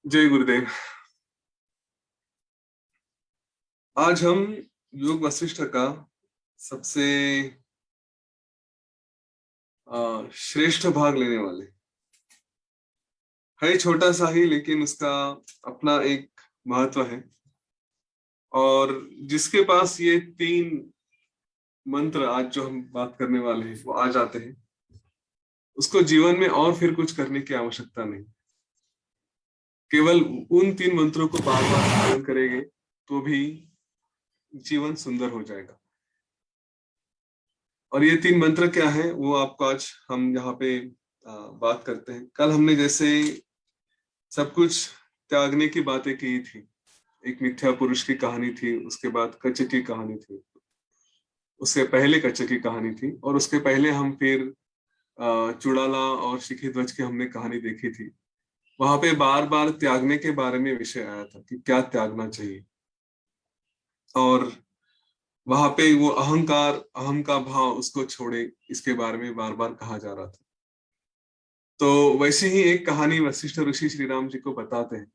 जय गुरुदेव। आज हम योग वशिष्ठ का सबसे श्रेष्ठ भाग लेने वाले है। छोटा सा ही लेकिन उसका अपना एक महत्व है। और जिसके पास ये तीन मंत्र आज जो हम बात करने वाले हैं वो आ जाते हैं, उसको जीवन में और फिर कुछ करने की आवश्यकता नहीं। केवल उन तीन मंत्रों को बार बार धारण करेंगे तो भी जीवन सुंदर हो जाएगा। और ये तीन मंत्र क्या है वो आपको आज हम यहाँ पे बात करते हैं। कल हमने जैसे सब कुछ त्यागने की बातें की थी, एक मिथ्या पुरुष की कहानी थी, उसके बाद कच्च की कहानी थी, उससे पहले कच्च की कहानी थी, और उसके पहले हम फिर चुड़ाला और शिखी ध्वज की हमने कहानी देखी थी। वहां पे बार बार त्यागने के बारे में विषय आया था कि क्या त्यागना चाहिए। और वहां पे वो अहंकार, अहम का भाव, उसको छोड़े, इसके बारे में बार बार कहा जा रहा था। तो वैसे ही एक कहानी वशिष्ठ ऋषि श्री राम जी को बताते हैं।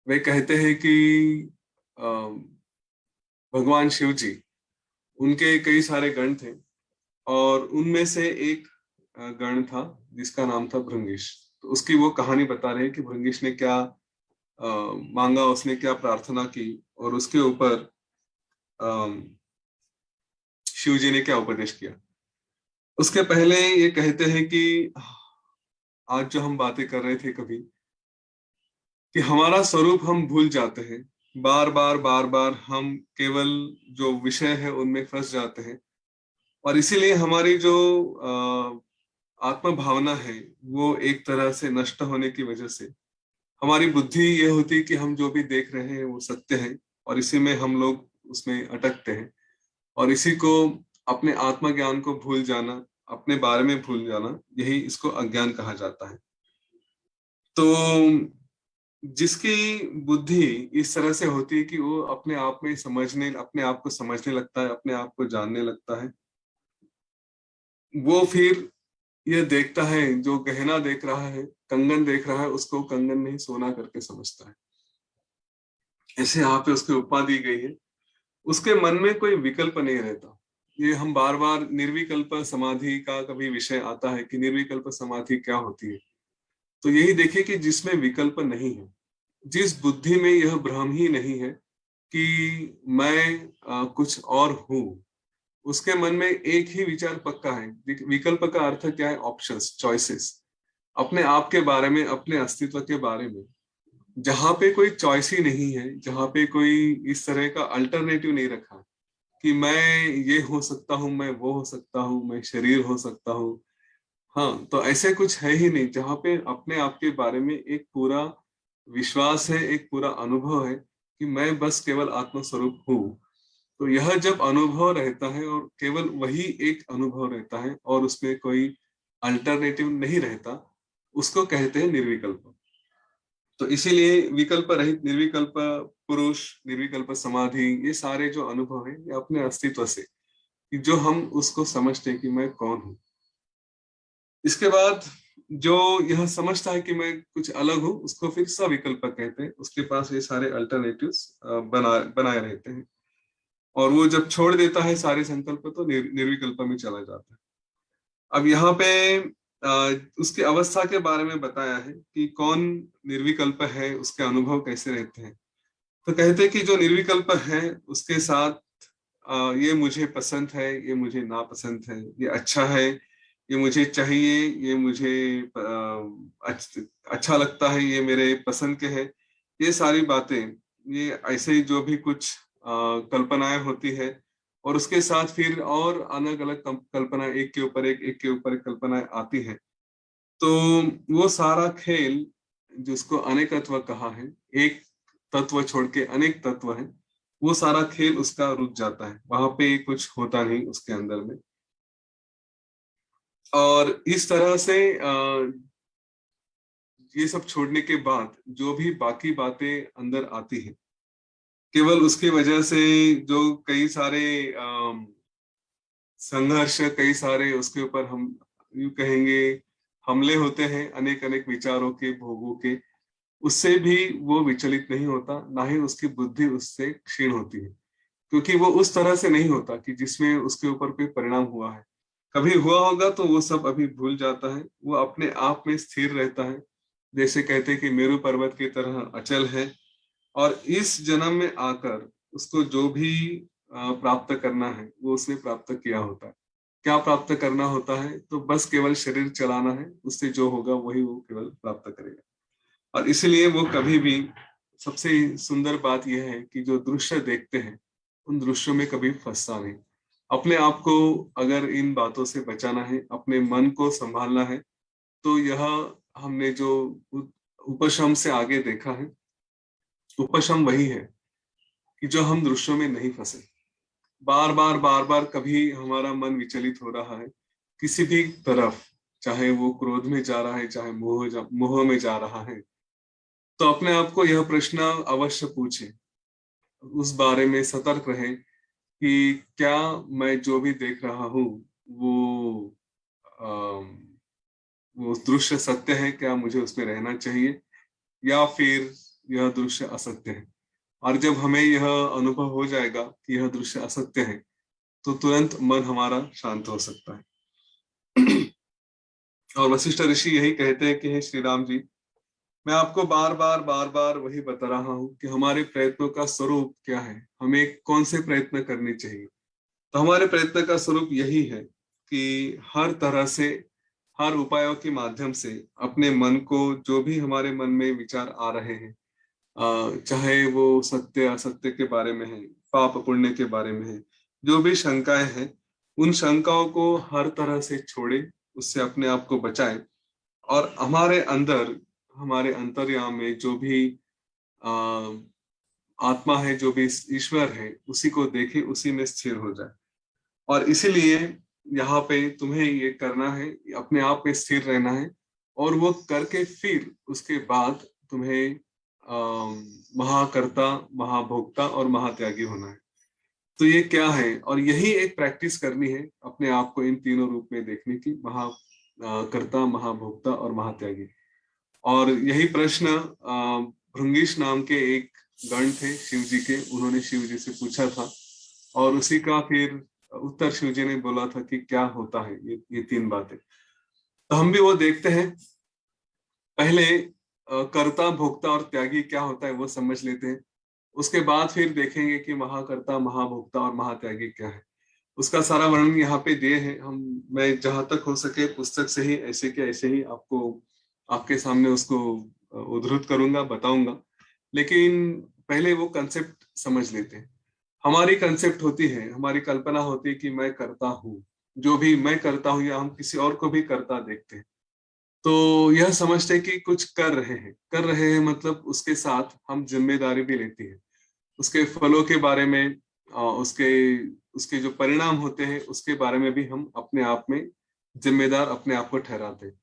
वे कहते हैं कि भगवान शिव जी, उनके कई सारे गण थे, और उनमें से एक गण था जिसका नाम था भृंगिश। तो उसकी वो कहानी बता रहे हैं कि भृंगिश ने क्या मांगा, उसने क्या प्रार्थना की, और उसके ऊपर शिव जी ने क्या उपदेश किया। उसके पहले ये कहते हैं कि आज जो हम बातें कर रहे थे कभी, कि हमारा स्वरूप हम भूल जाते हैं। बार बार बार बार हम केवल जो विषय है उनमें फंस जाते हैं, और इसीलिए हमारी जो आत्म भावना है वो एक तरह से नष्ट होने की वजह से हमारी बुद्धि ये होती है कि हम जो भी देख रहे हैं वो सत्य है, और इसी में हम लोग उसमें अटकते हैं। और इसी को, अपने आत्मज्ञान को भूल जाना, अपने बारे में भूल जाना, यही इसको अज्ञान कहा जाता है। तो जिसकी बुद्धि इस तरह से होती है कि वो अपने आप में समझने, अपने आप को समझने लगता है, अपने आप को जानने लगता है, वो फिर ये देखता है, जो गहना देख रहा है, कंगन देख रहा है, उसको कंगन नहीं सोना करके समझता है। ऐसे यहाँ पे उसकी उपमा दी गई है। उसके मन में कोई विकल्प नहीं रहता। ये हम बार बार निर्विकल्प समाधि का कभी विषय आता है कि निर्विकल्प समाधि क्या होती है। तो यही देखिए कि जिसमें विकल्प नहीं है, जिस बुद्धि में यह भ्रम ही नहीं है कि मैं कुछ और हूं, उसके मन में एक ही विचार पक्का है। विकल्प का अर्थ क्या है? Options, choices. अपने आप के बारे में, अपने अस्तित्व के बारे में जहां पे कोई चॉइस ही नहीं है, जहां पे कोई इस तरह का अल्टरनेटिव नहीं रखा कि मैं ये हो सकता हूँ, मैं वो हो सकता हूँ, मैं शरीर हो सकता हूँ। हाँ, तो ऐसे कुछ है ही नहीं। जहां पे अपने आप के बारे में एक पूरा विश्वास है, एक पूरा अनुभव है कि मैं बस केवल आत्मस्वरूप हूँ। तो यह जब अनुभव रहता है, और केवल वही एक अनुभव रहता है, और उसमें कोई अल्टरनेटिव नहीं रहता, उसको कहते हैं निर्विकल्प। तो इसीलिए विकल्प रहित, निर्विकल्प पुरुष, निर्विकल्प समाधि, ये सारे जो अनुभव है ये अपने अस्तित्व से, कि जो हम उसको समझते हैं कि मैं कौन हूँ। इसके बाद जो यह समझता है कि मैं कुछ अलग हूँ, उसको फिर सविकल्प कहते हैं। उसके पास ये सारे अल्टरनेटिव्स बनाए रहते हैं, और वो जब छोड़ देता है सारे संकल्प तो निर्विकल्प में चला जाता है। अब यहाँ पे उसकी अवस्था के बारे में बताया है कि कौन निर्विकल्प है, उसके अनुभव कैसे रहते हैं। तो कहते हैं कि जो निर्विकल्प है उसके साथ ये मुझे पसंद है, ये मुझे नापसंद है, ये अच्छा है, ये मुझे चाहिए, ये मुझे अच्छा लगता है, ये मेरे पसंद के है, ये सारी बातें, ये ऐसे ही जो भी कुछ कल्पनाएं होती है, और उसके साथ फिर और अलग अलग कल्पना, एक के ऊपर एक के ऊपर एक कल्पनाएं आती है। तो वो सारा खेल, जिसको अनेकत्व कहा है, एक तत्व छोड़ के अनेक तत्व है, वो सारा खेल उसका रुक जाता है। वहां पे कुछ होता नहीं उसके अंदर में। और इस तरह से ये सब छोड़ने के बाद जो भी बाकी बातें अंदर आती है, केवल उसकी वजह से जो कई सारे संघर्ष, कई सारे उसके ऊपर हम यूं कहेंगे हमले होते हैं, अनेक अनेक विचारों के, भोगों के, उससे भी वो विचलित नहीं होता, ना ही उसकी बुद्धि उससे क्षीण होती है, क्योंकि वो उस तरह से नहीं होता कि जिसमें उसके ऊपर कोई परिणाम हुआ है। कभी हुआ होगा तो वो सब अभी भूल जाता है, वो अपने आप में स्थिर रहता है, जैसे कहते हैं कि मेरू पर्वत की तरह अचल है। और इस जन्म में आकर उसको जो भी प्राप्त करना है वो उसने प्राप्त किया होता है। क्या प्राप्त करना होता है? तो बस केवल शरीर चलाना है, उससे जो होगा वही वो केवल प्राप्त करेगा। और इसलिए वो कभी भी, सबसे सुंदर बात यह है कि जो दृश्य देखते हैं उन दृश्यों में कभी फंसता नहीं। अपने आप को अगर इन बातों से बचाना है, अपने मन को संभालना है, तो यह हमने जो उपशम से आगे देखा है, उपशम वही है कि जो हम दृश्यों में नहीं फंसे। बार बार कभी हमारा मन विचलित हो रहा है किसी भी तरफ, चाहे वो क्रोध में जा रहा है, चाहे मोह में जा रहा है, तो अपने आप को यह प्रश्न अवश्य पूछे, उस बारे में सतर्क रहे कि क्या मैं जो भी देख रहा हूँ वो अम, वो दृश्य सत्य है, क्या मुझे उसमें रहना चाहिए, या फिर यह दृश्य असत्य है। और जब हमें यह अनुभव हो जाएगा कि यह दृश्य असत्य है, तो तुरंत मन हमारा शांत हो सकता है। और वशिष्ठ ऋषि यही कहते हैं कि हे श्री राम जी, मैं आपको बार बार वही बता रहा हूँ कि हमारे प्रयत्नों का स्वरूप क्या है, हमें कौन से प्रयत्न करने चाहिए। तो हमारे प्रयत्न का स्वरूप यही है कि हर तरह से, हर उपायों के माध्यम से अपने मन को, जो भी हमारे मन में विचार आ रहे हैं, चाहे वो सत्य असत्य के बारे में है, पाप पुण्य के बारे में है, जो भी शंकाएं हैं, उन शंकाओं को हर तरह से छोड़े, उससे अपने आप को बचाए, और हमारे अंदर, हमारे अंतर्याम में जो भी आ, आत्मा है, जो भी ईश्वर है, उसी को देखे, उसी में स्थिर हो जाए। और इसीलिए यहाँ पे तुम्हें ये करना है, अपने आप में स्थिर रहना है, और वो करके फिर उसके बाद तुम्हें महाकर्ता, महाभोक्ता और महात्यागी होना है। तो ये क्या है? और यही एक प्रैक्टिस करनी है, अपने आप को इन तीनों रूप में देखने की, कर्ता, महाभोक्ता और महात्यागी। और यही प्रश्न भृंगीश नाम के एक गण थे शिव जी के, उन्होंने शिव जी से पूछा था, और उसी का फिर उत्तर शिव जी ने बोला था कि क्या होता है ये तीन बातें। तो हम भी वो देखते हैं, पहले कर्ता, भोक्ता और त्यागी क्या होता है वो समझ लेते हैं, उसके बाद फिर देखेंगे कि महाकर्ता, महाभोक्ता और महात्यागी क्या है। उसका सारा वर्णन यहाँ पे दिए हैं। मैं जहां तक हो सके पुस्तक से ही ऐसे के ऐसे ही आपको, आपके सामने उसको उद्धृत करूंगा, बताऊंगा। लेकिन पहले वो कंसेप्ट समझ लेते हैं। हमारी कंसेप्ट होती है, हमारी कल्पना होती है कि मैं करता हूँ, जो भी मैं करता हूँ, या हम किसी और को भी करता देखते हैं, तो यह समझते हैं कि कुछ कर रहे हैं, कर रहे हैं, मतलब उसके साथ हम जिम्मेदारी भी लेती है, उसके फलों के बारे में, उसके उसके जो परिणाम होते हैं उसके बारे में भी हम अपने आप में जिम्मेदार अपने आप को ठहराते हैं।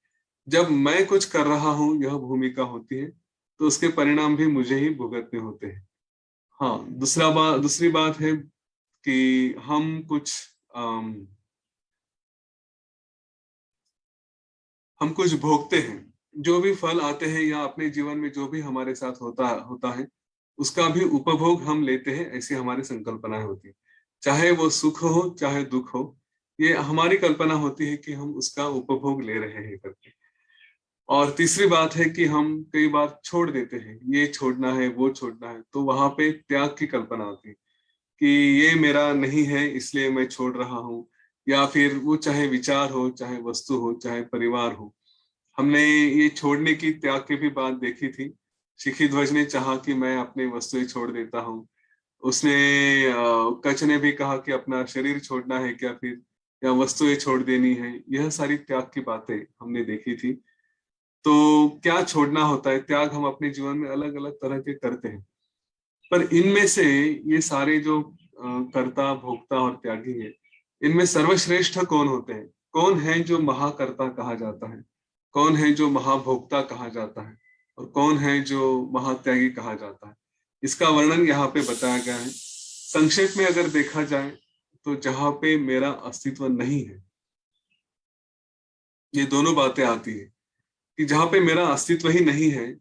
जब मैं कुछ कर रहा हूँ, यह भूमिका होती है, तो उसके परिणाम भी मुझे ही भुगतने होते हैं। हाँ, दूसरी बात है कि हम कुछ भोगते हैं, जो भी फल आते हैं या अपने जीवन में जो भी हमारे साथ होता होता है, उसका भी उपभोग हम लेते हैं, ऐसी हमारी संकल्पनाएं होती है। चाहे वो सुख हो चाहे दुख हो, ये हमारी कल्पना होती है कि हम उसका उपभोग ले रहे हैं करके। और तीसरी बात है कि हम कई बार छोड़ देते हैं, ये छोड़ना है वो छोड़ना है, तो वहां पे त्याग की कल्पना आती है कि ये मेरा नहीं है इसलिए मैं छोड़ रहा हूँ। या फिर वो चाहे विचार हो, चाहे वस्तु हो, चाहे परिवार हो, हमने ये छोड़ने की, त्याग की भी बात देखी थी। शिखी ध्वज ने चाहा कि मैं अपने वस्तुएं छोड़ देता हूँ, उसने कच ने भी कहा कि अपना शरीर छोड़ना है क्या, फिर या वस्तुएं छोड़ देनी है। यह सारी त्याग की बातें हमने देखी थी। तो क्या छोड़ना होता है, त्याग हम अपने जीवन में अलग अलग तरह के करते हैं, पर इनमें से ये सारे जो कर्ता, भोक्ता और त्यागी है, इनमें सर्वश्रेष्ठ कौन होते हैं? कौन है जो महाकर्ता कहा जाता है, कौन है जो महाभोक्ता कहा जाता है, और कौन है जो महात्यागी कहा जाता है? इसका वर्णन यहाँ पे बताया गया है। संक्षेप में अगर देखा जाए, तो जहां पे मेरा अस्तित्व नहीं है, ये दोनों बातें आती है कि जहां पे मेरा अस्तित्व ही नहीं है,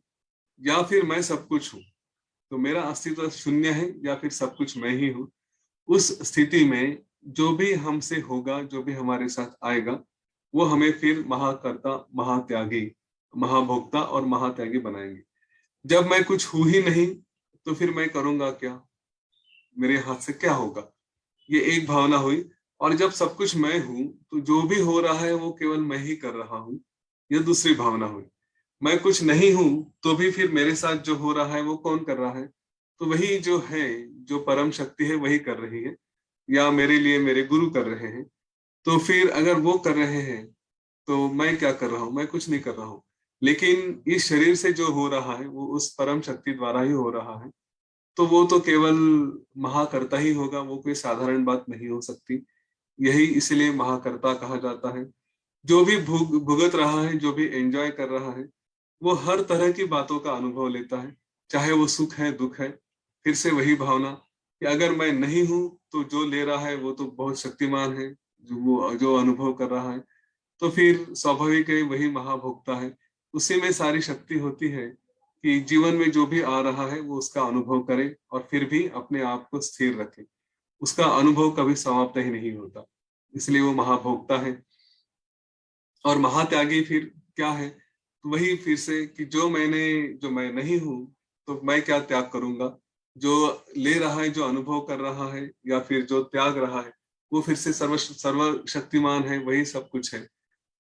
या फिर मैं सब कुछ हूँ। तो मेरा अस्तित्व शून्य है या फिर सब कुछ मैं ही हूँ। उस स्थिति में जो भी हमसे होगा, जो भी हमारे साथ आएगा, वो हमें फिर महाकर्ता, महात्यागी, महाभोक्ता और महात्यागी बनाएंगे। जब मैं कुछ हूं ही नहीं तो फिर मैं करूंगा क्या, मेरे हाथ से क्या होगा, ये एक भावना हुई। और जब सब कुछ मैं हूं तो जो भी हो रहा है वो केवल मैं ही कर रहा हूँ, ये दूसरी भावना हुई। मैं कुछ नहीं हूं तो भी फिर मेरे साथ जो हो रहा है वो कौन कर रहा है, तो वही जो है, जो परम शक्ति है वही कर रही है, या मेरे लिए मेरे गुरु कर रहे हैं। तो फिर अगर वो कर रहे हैं तो मैं क्या कर रहा हूँ, मैं कुछ नहीं कर रहा हूँ। लेकिन इस शरीर से जो हो रहा है वो उस परम शक्ति द्वारा ही हो रहा है, तो वो तो केवल महाकर्ता ही होगा, वो कोई साधारण बात नहीं हो सकती। यही इसलिए महाकर्ता कहा जाता है। जो भी भुगत रहा है, जो भी एंजॉय कर रहा है, वो हर तरह की बातों का अनुभव लेता है, चाहे वो सुख है दुख है। फिर से वही भावना कि अगर मैं नहीं हूं तो जो ले रहा है वो तो बहुत शक्तिमान है, जो अनुभव कर रहा है, तो फिर स्वाभाविक है वही महाभोक्ता है। उसी में सारी शक्ति होती है कि जीवन में जो भी आ रहा है वो उसका अनुभव करे और फिर भी अपने आप को स्थिर रखे। उसका अनुभव कभी समाप्त ही नहीं होता, इसलिए वो महाभोक्ता है। और महात्यागी फिर क्या है, तो वही फिर से कि जो मैं नहीं हूं तो मैं क्या त्याग करूंगा। जो ले रहा है, जो अनुभव कर रहा है या फिर जो त्याग रहा है, वो फिर से सर्वशक्तिमान है, वही सब कुछ है।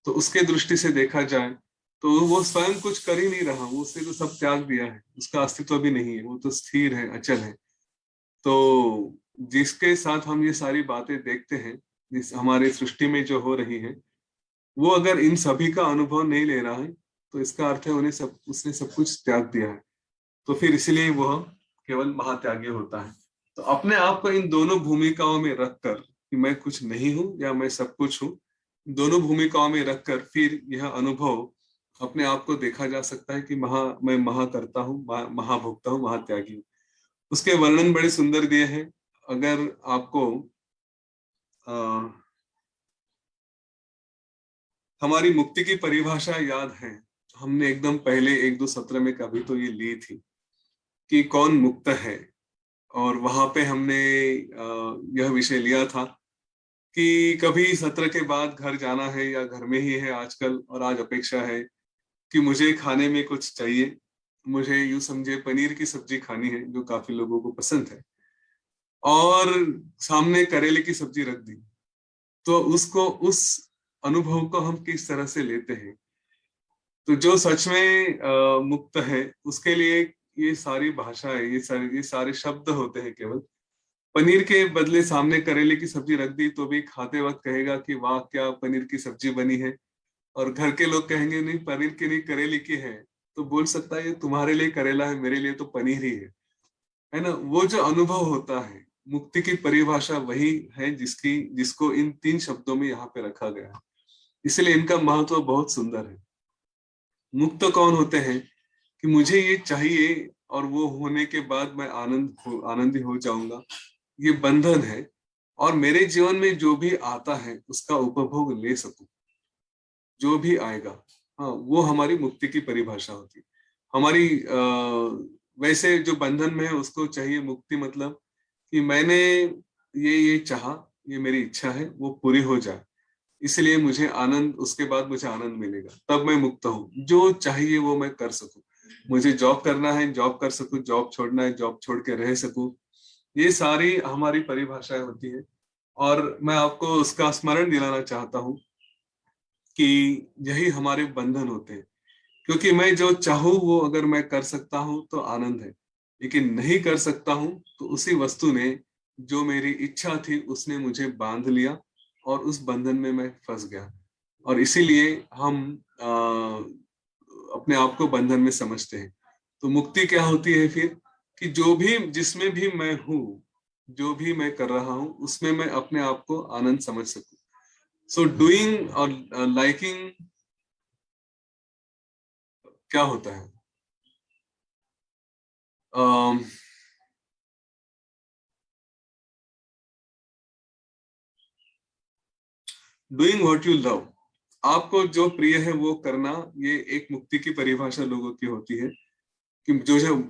तो उसके दृष्टि से देखा जाए तो वो स्वयं कुछ कर ही नहीं रहा, वो उसने तो सब त्याग दिया है, उसका अस्तित्व भी नहीं है, वो तो स्थिर है, अचल है। तो जिसके साथ हम ये सारी बातें देखते हैं, जिस हमारी सृष्टि में जो हो रही है, वो अगर इन सभी का अनुभव नहीं ले रहा है तो इसका अर्थ है उसने सब कुछ त्याग दिया है। तो फिर इसलिए वह केवल महात्यागी होता है। तो अपने आप को इन दोनों भूमिकाओं में रखकर, कि मैं कुछ नहीं हूं या मैं सब कुछ हूं, दोनों भूमिकाओं में रखकर फिर यह अनुभव अपने आप को देखा जा सकता है कि मैं महाकर्ता हूँ, महाभोक्ता हूँ, महात्यागी हूँ। उसके वर्णन बड़े सुंदर दिए हैं। अगर आपको आ, हमारी मुक्ति की परिभाषा याद है, हमने एकदम पहले एक दो सत्र में कभी तो ये ली थी कि कौन मुक्त है। और वहां पे हमने यह विषय लिया था कि कभी सत्र के बाद घर जाना है या घर में ही है आजकल, और आज अपेक्षा है कि मुझे खाने में कुछ चाहिए। मुझे यूं समझे पनीर की सब्जी खानी है, जो काफी लोगों को पसंद है, और सामने करेले की सब्जी रख दी। तो उसको, उस अनुभव को हम किस तरह से लेते हैं। तो जो सच में मुक्त है उसके लिए ये सारी भाषा है, ये सारे शब्द होते हैं केवल। पनीर के बदले सामने करेले की सब्जी रख दी तो भी खाते वक्त कहेगा कि वाह क्या पनीर की सब्जी बनी है। और घर के लोग कहेंगे नहीं पनीर की नहीं करेले की है, तो बोल सकता है ये तुम्हारे लिए करेला है, मेरे लिए तो पनीर ही है ना। वो जो अनुभव होता है, मुक्ति की परिभाषा वही है जिसको इन तीन शब्दों में यहाँ पे रखा गया है। इसलिए इनका महत्व बहुत सुंदर है। मुक्त कौन होते हैं कि मुझे ये चाहिए और वो होने के बाद मैं आनंदी हो जाऊंगा, ये बंधन है। और मेरे जीवन में जो भी आता है उसका उपभोग ले सकूं, जो भी आएगा, हाँ, वो हमारी मुक्ति की परिभाषा होती है। हमारी वैसे जो बंधन में है उसको चाहिए मुक्ति, मतलब कि मैंने ये चाहा, ये मेरी इच्छा है, वो पूरी हो जाए, इसलिए मुझे आनंद, उसके बाद मुझे आनंद मिलेगा, तब मैं मुक्त हूँ। जो चाहिए वो मैं कर सकूं, मुझे जॉब करना है जॉब कर सकूं, जॉब छोड़ना है जॉब छोड़ के रह सकूं, ये सारी हमारी परिभाषाएं होती है। और मैं आपको उसका स्मरण दिलाना चाहता हूँ कि यही हमारे बंधन होते हैं। क्योंकि मैं जो चाहूँ वो अगर मैं कर सकता हूँ तो आनंद है, लेकिन नहीं कर सकता हूँ तो उसी वस्तु ने, जो मेरी इच्छा थी, उसने मुझे बांध लिया और उस बंधन में मैं फंस गया। और इसीलिए हम अपने आप को बंधन में समझते हैं। तो मुक्ति क्या होती है फिर, कि जो भी, जिसमें भी मैं हूँ, जो भी मैं कर रहा हूँ उसमें मैं अपने आप को आनंद समझ सकूं। सो डूइंग और लाइकिंग क्या होता है, डूइंग व्हाट यू लव, आपको जो प्रिय है वो करना, ये एक मुक्ति की परिभाषा लोगों की होती है। कि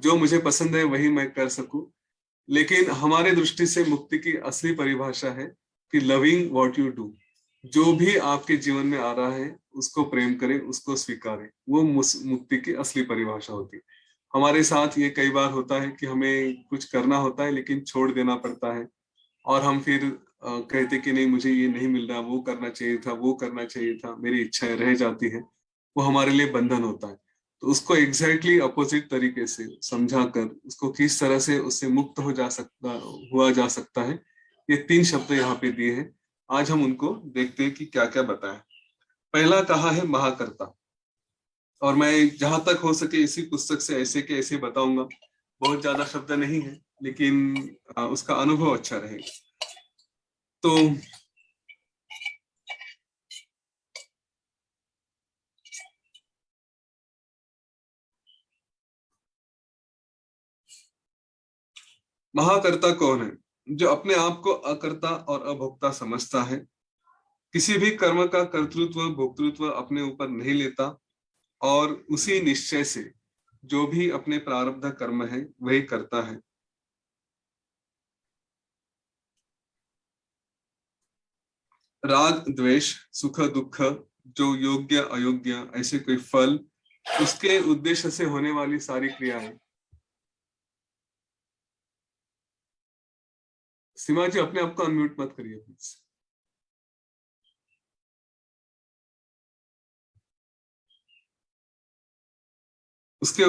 जो मुझे पसंद है वही मैं कर सकूं। लेकिन हमारे दृष्टि से मुक्ति की असली परिभाषा है कि लविंग व्हाट यू डू। जो भी आपके जीवन में आ रहा है उसको प्रेम करें, उसको स्वीकारें, वो मुक्ति की असली परिभाषा होती है। हमारे साथ ये कई बार होता है कि हमें कुछ करना होता है लेकिन छोड़ देना पड़ता है, और हम फिर कहते कि नहीं मुझे ये नहीं मिल रहा, वो करना चाहिए था, वो करना चाहिए था, मेरी इच्छाएं रह जाती है। वो हमारे लिए बंधन होता है। तो उसको एग्जैक्टली अपोजिट तरीके से समझा कर उसको किस तरह से उससे मुक्त हुआ जा सकता है, ये 3 शब्द यहाँ पे दिए हैं। आज हम उनको देखते हैं कि क्या क्या बताएं। पहला कहा है महाकर्ता, और मैं जहां तक हो सके इसी पुस्तक से ऐसे के ऐसे बताऊंगा। बहुत ज्यादा शब्द नहीं है लेकिन उसका अनुभव अच्छा रहेगा। तो महाकर्ता कौन है? जो अपने आप को अकर्ता और अभोक्ता समझता है, किसी भी कर्म का कर्तृत्व भोक्तृत्व अपने ऊपर नहीं लेता, और उसी निश्चय से जो भी अपने प्रारब्ध कर्म है वही करता है। राग द्वेष सुख दुख, जो योग्य अयोग्य ऐसे कोई फल, उसके उद्देश्य से होने वाली सारी क्रियाएं। सीमा जी अपने आप को अनम्यूट मत करिए प्लीज। उसके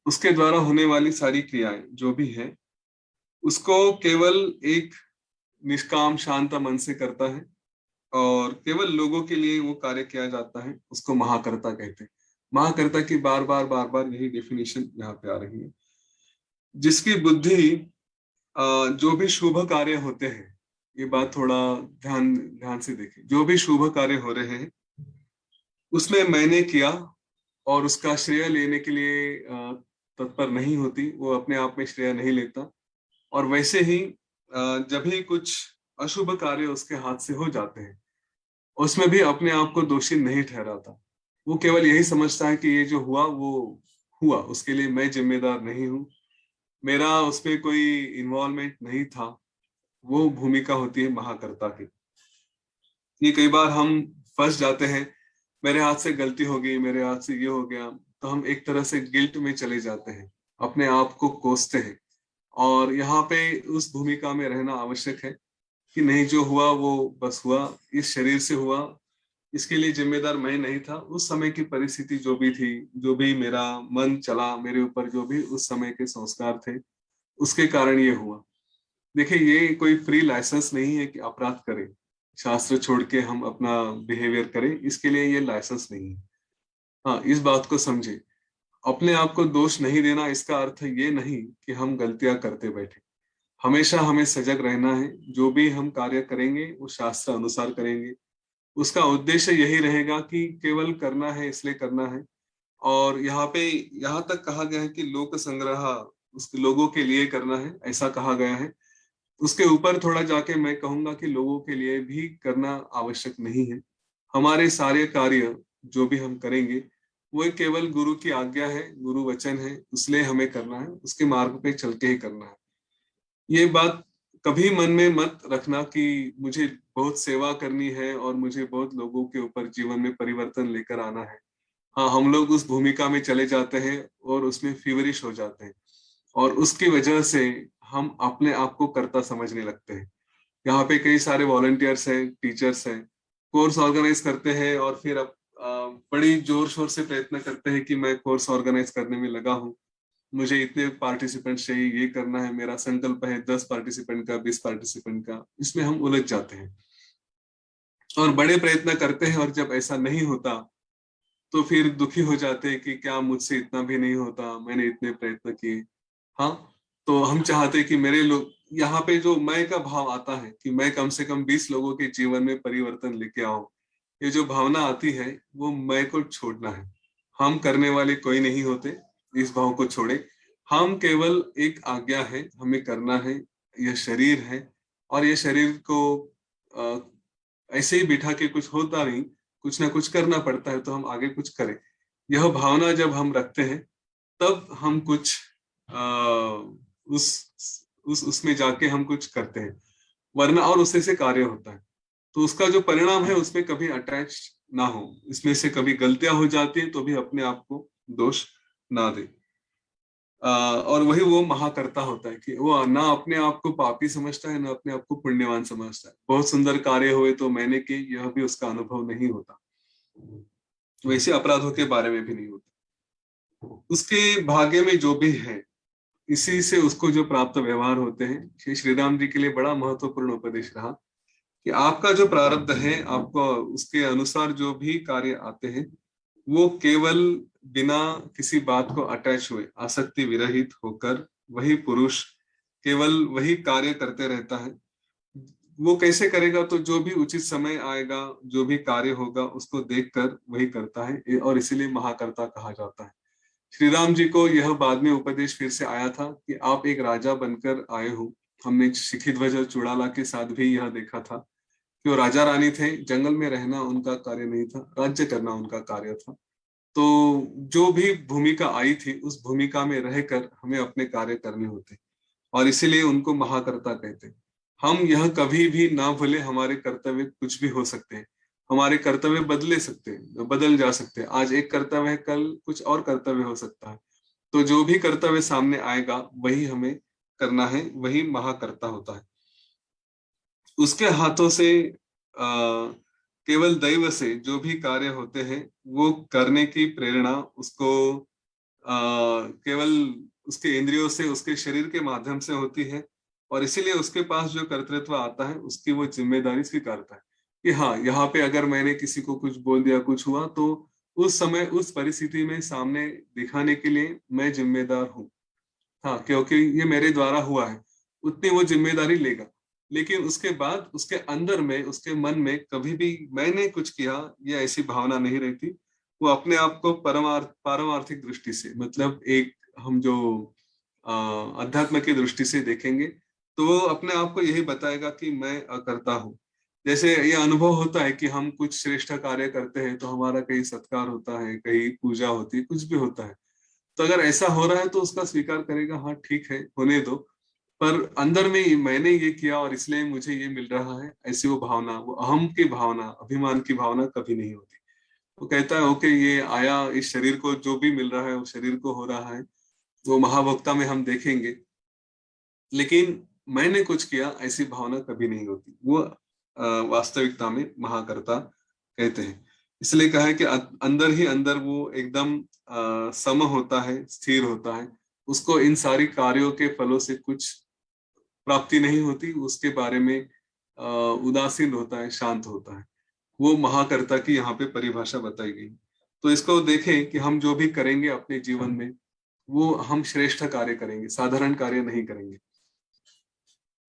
उसके द्वारा होने वाली सारी क्रियाएं जो भी है, उसको केवल एक निष्काम शांत मन से करता है, और केवल लोगों के लिए वो कार्य किया जाता है, उसको महाकर्ता कहते हैं। महाकर्ता की बार बार यही डेफिनेशन यहाँ पे आ रही है। जिसकी बुद्धि जो भी शुभ कार्य होते हैं, ये बात थोड़ा ध्यान ध्यान से देखें, जो भी शुभ कार्य हो रहे हैं उसमें मैंने किया और उसका श्रेय लेने के लिए तत्पर नहीं होती, वो अपने आप में श्रेय नहीं लेता। और वैसे ही जब भी कुछ अशुभ कार्य उसके हाथ से हो जाते हैं, उसमें भी अपने आप को दोषी नहीं ठहराता। वो केवल यही समझता है कि ये जो हुआ वो हुआ, उसके लिए मैं जिम्मेदार नहीं हूँ, मेरा उसमें कोई इन्वॉल्वमेंट नहीं था। वो भूमिका होती है महाकर्ता की। ये कई बार हम फंस जाते हैं, मेरे हाथ से गलती हो गई, मेरे हाथ से ये हो गया, तो हम एक तरह से गिल्ट में चले जाते हैं, अपने आप को कोसते हैं। और यहाँ पे उस भूमिका में रहना आवश्यक है कि नहीं, जो हुआ वो बस हुआ, इस शरीर से हुआ, इसके लिए जिम्मेदार मैं नहीं था। उस समय की परिस्थिति जो भी थी, जो भी मेरा मन चला मेरे ऊपर, जो भी उस समय के संस्कार थे, उसके कारण ये हुआ। देखिए ये कोई फ्री लाइसेंस नहीं है कि अपराध करें, शास्त्र छोड़ के हम अपना बिहेवियर करें, इसके लिए ये लाइसेंस नहीं है। हाँ, इस बात को समझे। अपने आप को दोष नहीं देना इसका अर्थ ये नहीं कि हम गलतियां करते बैठे। हमेशा हमें सजग रहना है, जो भी हम कार्य करेंगे वो शास्त्र अनुसार करेंगे। उसका उद्देश्य यही रहेगा कि केवल करना है इसलिए करना है। और यहाँ पे यहाँ तक कहा गया है कि लोक संग्रह, उस लोगों के लिए करना है, ऐसा कहा गया है। उसके ऊपर थोड़ा जाके मैं कहूंगा कि लोगों के लिए भी करना आवश्यक नहीं है। हमारे सारे कार्य जो भी हम करेंगे वो केवल गुरु की आज्ञा है, गुरु वचन है, इसलिए हमें करना है, उसके मार्ग पे चल के ही करना है। ये बात कभी मन में मत रखना कि मुझे बहुत सेवा करनी है और मुझे बहुत लोगों के ऊपर जीवन में परिवर्तन लेकर आना है। हाँ, हम लोग उस भूमिका में चले जाते हैं और उसमें फीवरिश हो जाते हैं, और उसकी वजह से हम अपने आप को कर्ता समझने लगते हैं। यहाँ पे कई सारे वॉलंटियर्स हैं, टीचर्स हैं, कोर्स ऑर्गेनाइज करते हैं, और फिर अब बड़ी जोर शोर से प्रयत्न करते हैं कि मैं कोर्स ऑर्गेनाइज करने में लगा हूँ, मुझे इतने पार्टिसिपेंट चाहिए, ये करना है, मेरा संकल्प है 10 पार्टिसिपेंट का, 20 पार्टिसिपेंट का। इसमें हम उलझ जाते हैं और बड़े प्रयत्न करते हैं, और जब ऐसा नहीं होता तो फिर दुखी हो जाते हैं कि क्या मुझसे इतना भी नहीं होता, मैंने इतने प्रयत्न किए। हाँ, तो हम चाहते हैं कि मेरे लोग, यहाँ पे जो मैं का भाव आता है कि मैं कम से कम 20 लोगों के जीवन में परिवर्तन लेके आऊं, ये जो भावना आती है वो मैं को छोड़ना है। हम करने वाले कोई नहीं होते, इस भाव को छोड़े। हम केवल एक आज्ञा है, हमें करना है, यह शरीर है, और ये शरीर को ऐसे ही बिठा के कुछ होता नहीं, कुछ ना कुछ करना पड़ता है, तो हम आगे कुछ करें। यह भावना जब हम रखते हैं तब हम कुछ उसमें जाके हम कुछ करते हैं, वरना और उससे से कार्य होता है। तो उसका जो परिणाम है उसमें कभी अटैच ना हो, इसमें से कभी गलतियां हो जाती हैं तो भी अपने आप को दोष ना दे। और वही वो महाकर्ता होता है कि वो ना अपने आप को पापी समझता है ना अपने आप को पुण्यवान समझता है। बहुत सुंदर कार्य हुए तो मैंने की, यह भी उसका अनुभव नहीं होता। वैसे अपराधों के बारे में भी नहीं होता। उसके भाग्य में जो भी है, इसी से उसको जो प्राप्त व्यवहार होते हैं, श्री श्री राम जी के लिए बड़ा महत्वपूर्ण उपदेश रहा कि आपका जो प्रारब्ध है, आपको उसके अनुसार जो भी कार्य आते हैं, वो केवल बिना किसी बात को अटैच हुए, आसक्ति विरहित होकर वही पुरुष केवल वही कार्य करते रहता है। वो कैसे करेगा? तो जो भी उचित समय आएगा, जो भी कार्य होगा, उसको देखकर वही करता है, और इसीलिए महाकर्ता कहा जाता है। श्री राम जी को यह बाद में उपदेश फिर से आया था कि आप एक राजा बनकर आए हो। हमने शिखी ध्वज और चूड़ाला के साथ भी यह देखा था कि वो राजा रानी थे, जंगल में रहना उनका कार्य नहीं था, राज्य करना उनका कार्य था। तो जो भी भूमिका आई थी, उस भूमिका में रहकर हमें अपने कार्य करने होते, और इसीलिए उनको महाकर्ता कहते हैं। हम यह कभी भी ना भूले, हमारे कर्तव्य कुछ भी हो सकते हैं, हमारे कर्तव्य बदले सकते हैं, बदल जा सकते हैं। आज एक कर्तव्य है, कल कुछ और कर्तव्य हो सकता है। तो जो भी कर्तव्य सामने आएगा वही हमें करना है, वही महाकर्ता होता है। उसके हाथों से केवल दैव से जो भी कार्य होते हैं, वो करने की प्रेरणा उसको केवल उसके इंद्रियों से, उसके शरीर के माध्यम से होती है। और इसीलिए उसके पास जो कर्तृत्व आता है, उसकी वो जिम्मेदारी स्वीकारता है कि हाँ, यहाँ पे अगर मैंने किसी को कुछ बोल दिया, कुछ हुआ, तो उस समय उस परिस्थिति में सामने दिखाने के लिए मैं जिम्मेदार हूँ। हाँ, क्योंकि ये मेरे द्वारा हुआ है, उतनी वो जिम्मेदारी लेगा। लेकिन उसके बाद उसके अंदर में, उसके मन में कभी भी मैंने कुछ किया, ये ऐसी भावना नहीं रहती। वो अपने आप को पारमार्थिक दृष्टि से, मतलब एक हम जो अध्यात्म की दृष्टि से देखेंगे, तो वो अपने आप को यही बताएगा कि मैं अकर्ता हूँ। जैसे ये अनुभव होता है कि हम कुछ श्रेष्ठ कार्य करते हैं तो हमारा कहीं सत्कार होता है, कहीं पूजा होती है, कुछ भी होता है। तो अगर ऐसा हो रहा है तो उसका स्वीकार करेगा, हाँ ठीक है, होने दो। पर अंदर में मैंने ये किया और इसलिए मुझे ये मिल रहा है, ऐसी वो भावना, वो अहम की भावना, अभिमान की भावना कभी नहीं होती। वो कहता है ओके, ये आया, इस शरीर को जो भी मिल रहा है वो शरीर को हो रहा है, वो महाभोक्ता में हम देखेंगे, लेकिन मैंने कुछ किया, ऐसी भावना कभी नहीं होती। वो वास्तविकता में महाकर्ता कहते हैं। इसलिए कहा है कि अंदर ही अंदर वो एकदम सम होता है, स्थिर होता है। उसको इन सारी कार्यों के फलों से कुछ प्राप्ति नहीं होती, उसके बारे में उदासीन होता है, शांत होता है। वो महाकर्ता की यहाँ पे परिभाषा बताई गई। तो इसको देखें कि हम जो भी करेंगे अपने जीवन में, वो हम श्रेष्ठ कार्य करेंगे, साधारण कार्य नहीं करेंगे।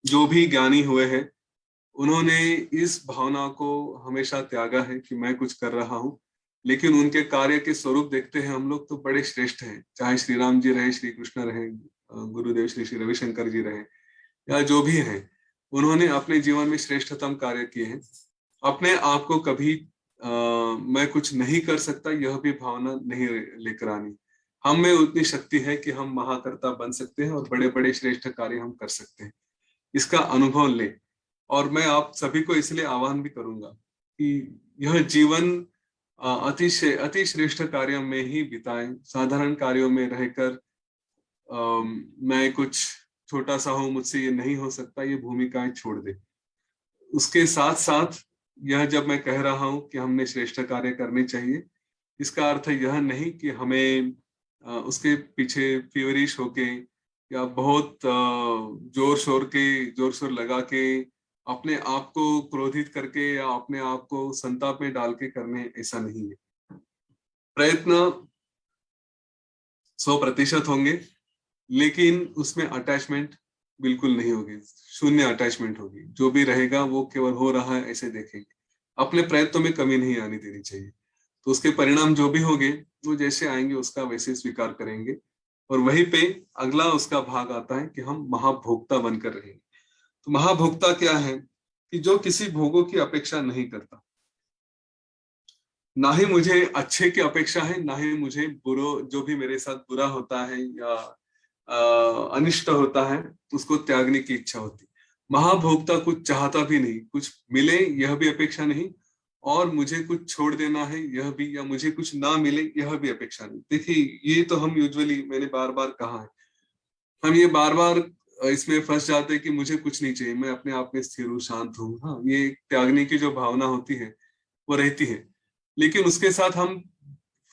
जो भी ज्ञानी हुए हैं, उन्होंने इस भावना को हमेशा त्यागा है कि मैं कुछ कर रहा हूँ। लेकिन उनके कार्य के स्वरूप देखते हैं हम लोग तो बड़े श्रेष्ठ हैं, चाहे श्री राम जी रहे, श्री कृष्ण रहे, गुरुदेव श्री श्री रविशंकर जी रहे, या जो भी हैं, उन्होंने अपने जीवन में श्रेष्ठतम कार्य किए हैं। अपने आप को कभी मैं कुछ नहीं कर सकता, यह भी भावना नहीं लेकर आनी। हम में उतनी शक्ति है कि हम महाकर्ता बन सकते हैं और बड़े बड़े श्रेष्ठ कार्य हम कर सकते हैं। इसका अनुभव ले। और मैं आप सभी को इसलिए आह्वान भी करूंगा कि यह जीवन अति श्रेष्ठ कार्यों में ही बिताएं। साधारण कार्यों में रहकर मैं कुछ छोटा सा हूं, मुझसे ये नहीं हो सकता, ये भूमिकाएं छोड़ दे। उसके साथ साथ यह जब मैं कह रहा हूं कि हमने श्रेष्ठ कार्य करने चाहिए, इसका अर्थ यह नहीं कि हमें उसके पीछे फेवरिश होके या बहुत जोर शोर लगा के अपने आप को क्रोधित करके या अपने आप को संताप में डाल के करने, ऐसा नहीं है। प्रयत्न 100% होंगे, लेकिन उसमें अटैचमेंट बिल्कुल नहीं होगी, शून्य अटैचमेंट होगी। जो भी रहेगा वो केवल हो रहा है ऐसे देखेंगे, अपने प्रयत्नों में कमी नहीं आनी देनी चाहिए। तो उसके परिणाम जो भी होंगे, वो जैसे आएंगे उसका वैसे स्वीकार करेंगे। और वहीं पे अगला उसका भाग आता है कि हम महाभोक्ता बनकर रहेंगे। तो महाभोक्ता क्या है? कि जो किसी भोगों की अपेक्षा नहीं करता, ना ही मुझे अच्छे की अपेक्षा है, ना ही मुझे बुरो, जो भी मेरे साथ बुरा होता है या अनिष्ट होता है, उसको त्यागने की इच्छा होती। महाभोक्ता कुछ चाहता भी नहीं, कुछ मिले यह भी अपेक्षा नहीं, और मुझे कुछ छोड़ देना है यह भी, या मुझे कुछ ना मिले यह भी अपेक्षा नहीं। देखिए, ये तो हम यूजुअली, मैंने बार बार कहा है, हम ये बार बार इसमें फंस जाते हैं कि मुझे कुछ नहीं चाहिए, मैं अपने आप में स्थिर हूँ, शांत हूँ। हाँ, ये त्यागने की जो भावना होती है वो रहती है, लेकिन उसके साथ हम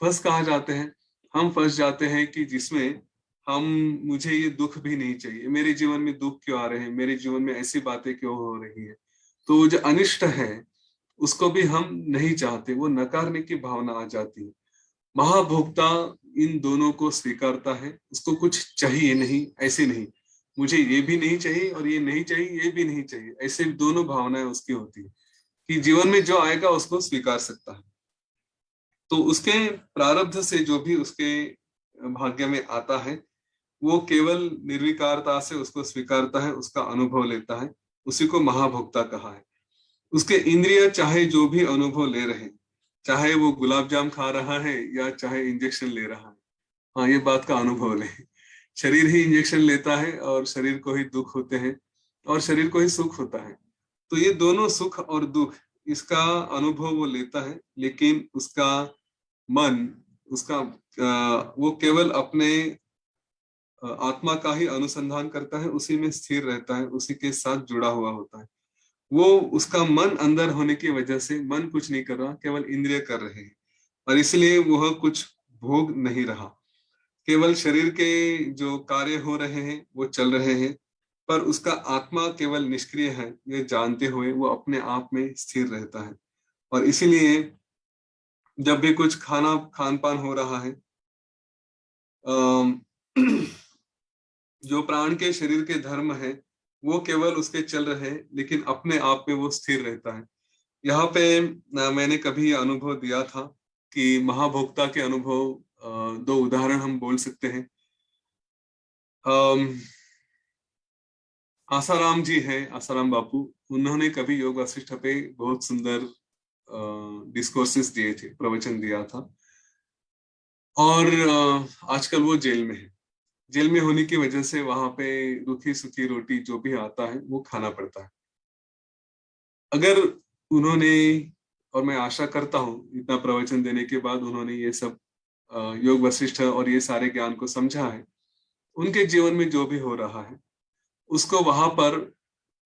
फंस कहाँ जाते हैं? हम फंस जाते हैं कि जिसमें हम, मुझे ये दुख भी नहीं चाहिए, मेरे जीवन में दुख क्यों आ रहे हैं, मेरे जीवन में ऐसी बातें क्यों हो रही है, तो वो जो अनिष्ट है उसको भी हम नहीं चाहते, वो नकारने की भावना आ जाती है। महाभोक्ता इन दोनों को स्वीकारता है, उसको कुछ चाहिए नहीं, ऐसे नहीं, मुझे ये भी नहीं चाहिए और ये नहीं चाहिए, ये भी नहीं चाहिए, ऐसे दोनों भावनाएं उसकी होती है कि जीवन में जो आएगा उसको स्वीकार सकता है। तो उसके प्रारब्ध से जो भी उसके भाग्य में आता है, वो केवल निर्विकारता से उसको स्वीकारता है, उसका अनुभव लेता है, उसी को महाभोक्ता कहा है। उसके इंद्रिय चाहे जो भी अनुभव ले रहे, चाहे वो गुलाब जाम खा रहा है या चाहे इंजेक्शन ले रहा है, हाँ, ये बात का अनुभव ले। शरीर ही इंजेक्शन लेता है और शरीर को ही दुख होते हैं और शरीर को ही सुख होता है। तो ये दोनों सुख और दुख, इसका अनुभव वो लेता है, लेकिन उसका मन, उसका वो केवल अपने आत्मा का ही अनुसंधान करता है, उसी में स्थिर रहता है, उसी के साथ जुड़ा हुआ होता है। वो, उसका मन अंदर होने की वजह से मन कुछ नहीं कर रहा, केवल इंद्रिय कर रहे हैं, और इसलिए वह कुछ भोग नहीं रहा। केवल शरीर के जो कार्य हो रहे हैं वो चल रहे हैं, पर उसका आत्मा केवल निष्क्रिय है, ये जानते हुए वो अपने आप में स्थिर रहता है। और इसीलिए जब भी कुछ खाना खान पान हो रहा है, अम, जो प्राण के शरीर के धर्म है वो केवल उसके चल रहे हैं, लेकिन अपने आप में वो स्थिर रहता है। यहाँ पे मैंने कभी अनुभव दिया था कि महाभोक्ता के अनुभव, दो उदाहरण हम बोल सकते हैं। अम, आसाराम जी हैं, आसाराम बापू, उन्होंने कभी योग वशिष्ठ पे बहुत सुंदर डिस्कोर्सेस दिए थे, प्रवचन दिया था। और आजकल वो जेल में है। जेल में होने की वजह से वहां पे रूखी सूखी रोटी जो भी आता है वो खाना पड़ता है। अगर उन्होंने, और मैं आशा करता हूँ इतना प्रवचन देने के बाद उन्होंने ये सब योग वशिष्ठ और ये सारे ज्ञान को समझा है, उनके जीवन में जो भी हो रहा है उसको वहां पर,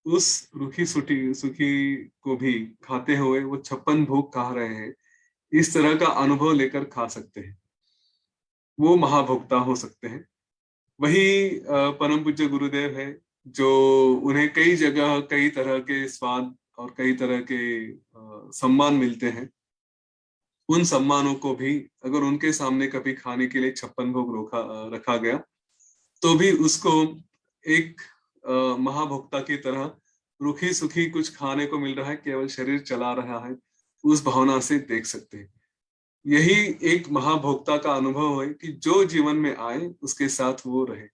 उस रूखी सूखी सूखी को भी खाते हुए वो 56 भोग खा रहे हैं, इस तरह का अनुभव लेकर खा सकते हैं, वो महाभोक्ता हो सकते हैं। वही परम पूज्य गुरुदेव है, जो, उन्हें कई जगह कई तरह के स्वाद और कई तरह के सम्मान मिलते हैं। उन सम्मानों को भी अगर उनके सामने कभी खाने के लिए 56 भोग रखा गया, तो भी उसको एक महाभोक्ता की तरह रूखी सुखी कुछ खाने को मिल रहा है, केवल शरीर चला रहा है, उस भावना से देख सकते हैं। यही एक महाभोक्ता का अनुभव है कि जो जीवन में आए उसके साथ वो रहे।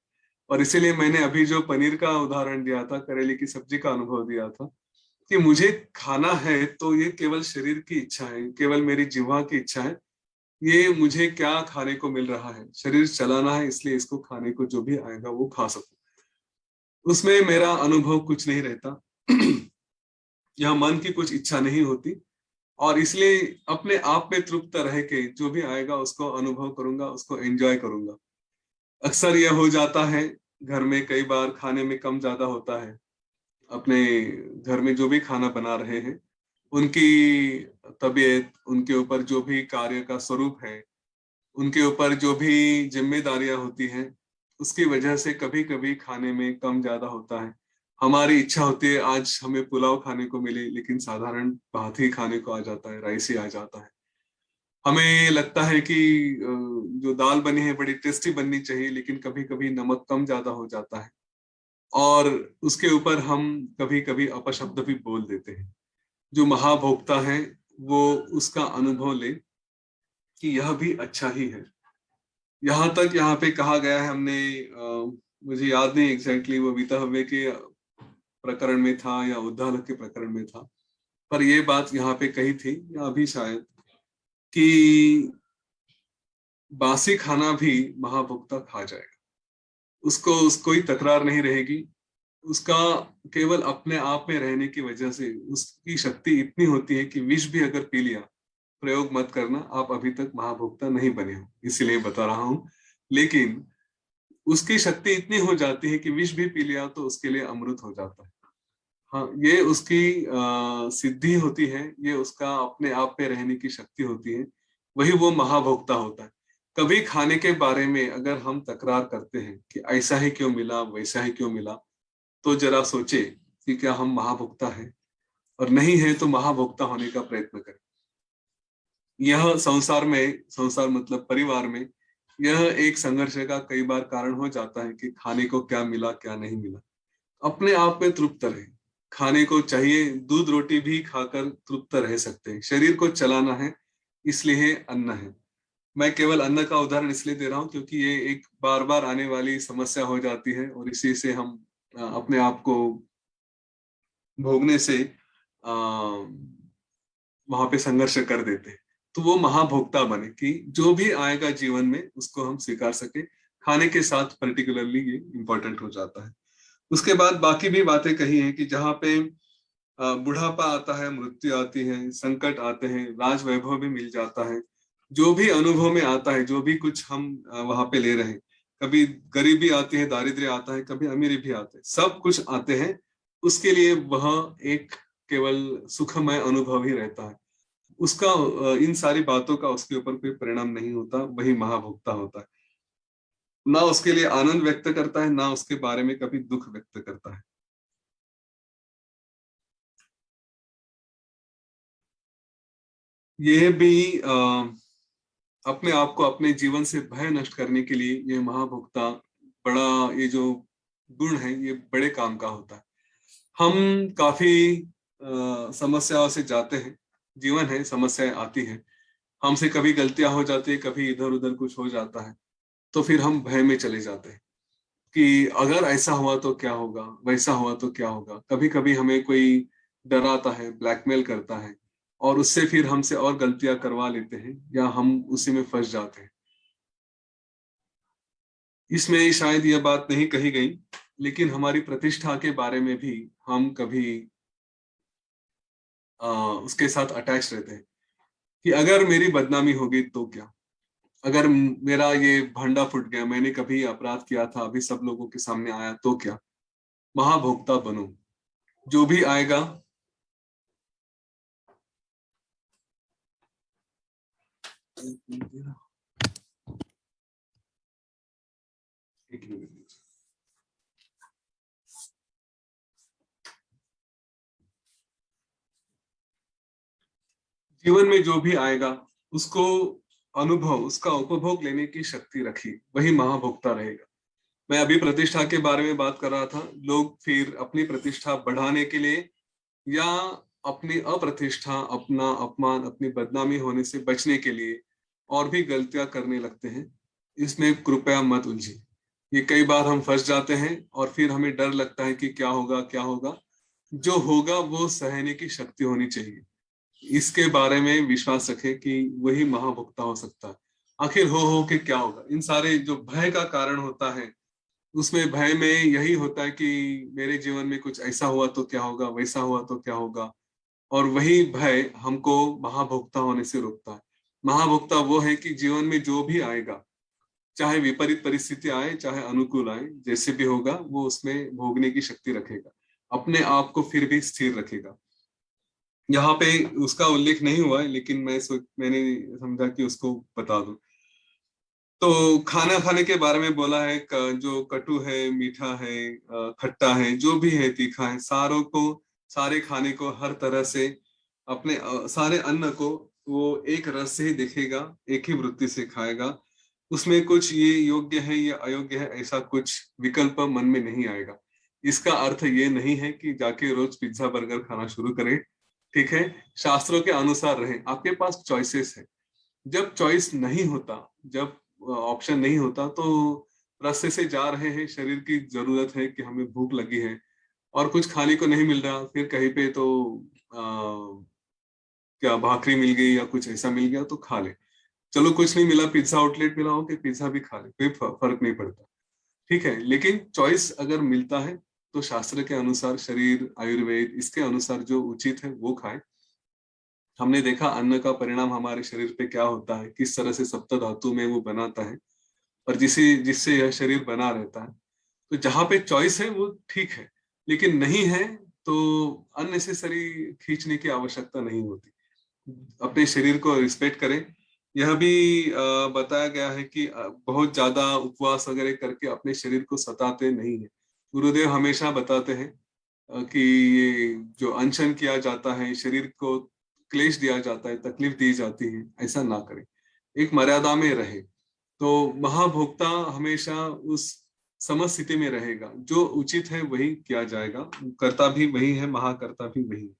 और इसीलिए मैंने अभी जो पनीर का उदाहरण दिया था, करेले की सब्जी का अनुभव दिया था, कि मुझे खाना है तो ये केवल शरीर की इच्छा है, केवल मेरी जिह्वा की इच्छा है, ये मुझे क्या खाने को मिल रहा है, शरीर चलाना है, इसलिए इसको खाने को जो भी आएगा वो खा सकूं, उसमें मेरा अनुभव कुछ नहीं रहता। यह मन की कुछ इच्छा नहीं होती, और इसलिए अपने आप में तृप्त रह के जो भी आएगा उसको अनुभव करूंगा, उसको एंजॉय करूंगा। अक्सर यह हो जाता है, घर में कई बार खाने में कम ज्यादा होता है, अपने घर में जो भी खाना बना रहे हैं उनकी तबीयत, उनके ऊपर जो भी कार्य का स्वरूप है, उनके ऊपर जो भी जिम्मेदारियां होती हैं, उसकी वजह से कभी कभी खाने में कम ज्यादा होता है। हमारी इच्छा होती है आज हमें पुलाव खाने को मिले, लेकिन साधारण भात ही खाने को आ जाता है, राइस ही आ जाता है। हमें लगता है कि जो दाल बनी है बड़ी टेस्टी बननी चाहिए, लेकिन कभी कभी नमक कम ज्यादा हो जाता है, और उसके ऊपर हम कभी कभी अपशब्द भी बोल देते हैं। जो महाभोक्ता है वो उसका अनुभव ले कि यह भी अच्छा ही है। यहाँ तक यहाँ पे कहा गया है, हमने मुझे याद नहीं एग्जैक्टली वो वीतहव्य के प्रकरण में था या उद्दालक के प्रकरण में था, पर ये बात यहाँ पे कही थी, या अभी शायद, कि बासी खाना भी महाभोक्ता खा जाएगा, उसको कोई तकरार नहीं रहेगी। उसका केवल अपने आप में रहने की वजह से उसकी शक्ति इतनी होती है कि विष भी अगर पी लिया, प्रयोग मत करना, आप अभी तक महाभोक्ता नहीं बने हो, इसीलिए बता रहा हूं। लेकिन उसकी शक्ति इतनी हो जाती है कि विष भी पी लिया तो उसके लिए अमृत हो जाता है। हाँ, ये उसकी सिद्धि होती है, ये उसका अपने आप पे रहने की शक्ति होती है, वही वो महाभोक्ता होता है। कभी खाने के बारे में अगर हम तकरार करते हैं कि ऐसा ही क्यों मिला, वैसा ही क्यों मिला, तो जरा सोचे कि क्या हम महाभोक्ता हैं, और नहीं है तो महाभोक्ता होने का प्रयत्न करें। यह संसार में, संसार मतलब परिवार में, यह एक संघर्ष का कई बार कारण हो जाता है कि खाने को क्या मिला क्या नहीं मिला। अपने आप में तृप्त रहे, खाने को चाहिए, दूध रोटी भी खाकर तृप्त रह सकते हैं। शरीर को चलाना है, इसलिए अन्न है। मैं केवल अन्न का उदाहरण इसलिए दे रहा हूं क्योंकि ये एक बार बार आने वाली समस्या हो जाती है, और इसी से हम अपने आप को भोगने से वहां पे संघर्ष कर देते हैं। तो वो महाभोक्ता बने कि जो भी आएगा जीवन में उसको हम स्वीकार सके। खाने के साथ पर्टिकुलरली ये इंपॉर्टेंट हो जाता है। उसके बाद बाकी भी बातें कही हैं कि जहाँ पे बुढ़ापा आता है, मृत्यु आती है, संकट आते हैं, राज वैभव भी मिल जाता है, जो भी अनुभव में आता है, जो भी कुछ हम वहां पे ले रहे हैं, कभी गरीबी आती है, दारिद्र्य आता है, कभी अमीरी भी आते हैं, सब कुछ आते हैं, उसके लिए वह एक केवल सुखमय अनुभव ही रहता है। उसका इन सारी बातों का उसके ऊपर कोई परिणाम नहीं होता, वही महाभोक्ता होता है। ना उसके लिए आनंद व्यक्त करता है, ना उसके बारे में कभी दुख व्यक्त करता है। ये भी अपने आप को, अपने जीवन से भय नष्ट करने के लिए ये महाभोक्ता बड़ा, ये जो गुण है ये बड़े काम का होता है। हम काफी समस्याओं से जाते हैं, जीवन है, समस्याएं आती हैं, हमसे कभी गलतियां हो जाती है, कभी इधर उधर कुछ हो जाता है, तो फिर हम भय में चले जाते हैं कि अगर ऐसा हुआ तो क्या होगा, वैसा हुआ तो क्या होगा। कभी कभी हमें कोई डराता है, ब्लैकमेल करता है, और उससे फिर हमसे और गलतियां करवा लेते हैं, या हम उसी में फंस जाते हैं। इसमें शायद यह बात नहीं कही गई, लेकिन हमारी प्रतिष्ठा के बारे में भी हम कभी उसके साथ अटैच रहते हैं कि अगर मेरी बदनामी होगी तो क्या, अगर मेरा ये भंडा फूट गया, मैंने कभी अपराध किया था, अभी सब लोगों के सामने आया तो क्या। महाभोक्ता बनो, जो भी आएगा। एक मिनट। जीवन में जो भी आएगा उसको अनुभव, उसका उपभोग लेने की शक्ति रखिए, वही महाभोक्ता रहेगा। मैं अभी प्रतिष्ठा के बारे में बात कर रहा था। लोग फिर अपनी प्रतिष्ठा बढ़ाने के लिए, या अपनी अप्रतिष्ठा, अपना अपमान, अपनी बदनामी होने से बचने के लिए और भी गलतियां करने लगते हैं। इसमें कृपया मत उलझिए। ये कई बार हम फंस जाते हैं और फिर हमें डर लगता है कि क्या होगा क्या होगा। जो होगा वो सहने की शक्ति होनी चाहिए, इसके बारे में विश्वास रखें कि वही महाभोक्ता हो सकता है। आखिर हो के क्या होगा। इन सारे जो भय का कारण होता है, उसमें भय में यही होता है कि मेरे जीवन में कुछ ऐसा हुआ तो क्या होगा, वैसा हुआ तो क्या होगा, और वही भय हमको महाभोक्ता होने से रोकता है। महाभोक्ता वो है कि जीवन में जो भी आएगा, चाहे विपरीत परिस्थिति आए चाहे अनुकूल आए, जैसे भी होगा वो उसमें भोगने की शक्ति रखेगा, अपने आप को फिर भी स्थिर रखेगा। यहाँ पे उसका उल्लेख नहीं हुआ है, लेकिन मैंने समझा कि उसको बता दूं। तो खाना खाने के बारे में बोला है, जो कटु है, मीठा है, खट्टा है, जो भी है, तीखा है, सारों को, सारे खाने को हर तरह से अपने सारे अन्न को वो एक रस से ही देखेगा, एक ही वृत्ति से खाएगा। उसमें कुछ ये योग्य है या अयोग्य है ऐसा कुछ विकल्प मन में नहीं आएगा। इसका अर्थ ये नहीं है कि जाके रोज पिज्जा बर्गर खाना शुरू करें, ठीक है। शास्त्रों के अनुसार रहे, आपके पास चॉइसेस है। जब चॉइस नहीं होता, जब ऑप्शन नहीं होता, तो रास्ते से जा रहे हैं, शरीर की जरूरत है कि हमें भूख लगी है और कुछ खाने को नहीं मिल रहा, फिर कहीं पे तो क्या भाकरी मिल गई या कुछ ऐसा मिल गया तो खा ले, चलो कुछ नहीं मिला, पिज्जा आउटलेट मिला हो कि पिज्जा भी खा ले, कोई फर्क नहीं पड़ता, ठीक है। लेकिन चॉइस अगर मिलता है तो शास्त्र के अनुसार, शरीर आयुर्वेद इसके अनुसार जो उचित है वो खाए। हमने देखा अन्न का परिणाम हमारे शरीर पे क्या होता है, किस तरह से सप्त धातु में वो बनाता है, और जिससे यह शरीर बना रहता है। तो जहां पे चॉइस है वो ठीक है, लेकिन नहीं है तो अननेसेसरी खींचने की आवश्यकता नहीं होती। अपने शरीर को रिस्पेक्ट करें। यह भी बताया गया है कि बहुत ज्यादा उपवास वगैरह करके अपने शरीर को सताते नहीं है। गुरुदेव हमेशा बताते हैं कि ये जो अनशन किया जाता है, शरीर को क्लेश दिया जाता है, तकलीफ दी जाती है, ऐसा ना करें, एक मर्यादा में रहे। तो महाभोक्ता हमेशा उस समस्थिति में रहेगा, जो उचित है वही किया जाएगा, कर्ता भी वही है, महाकर्ता भी वही है।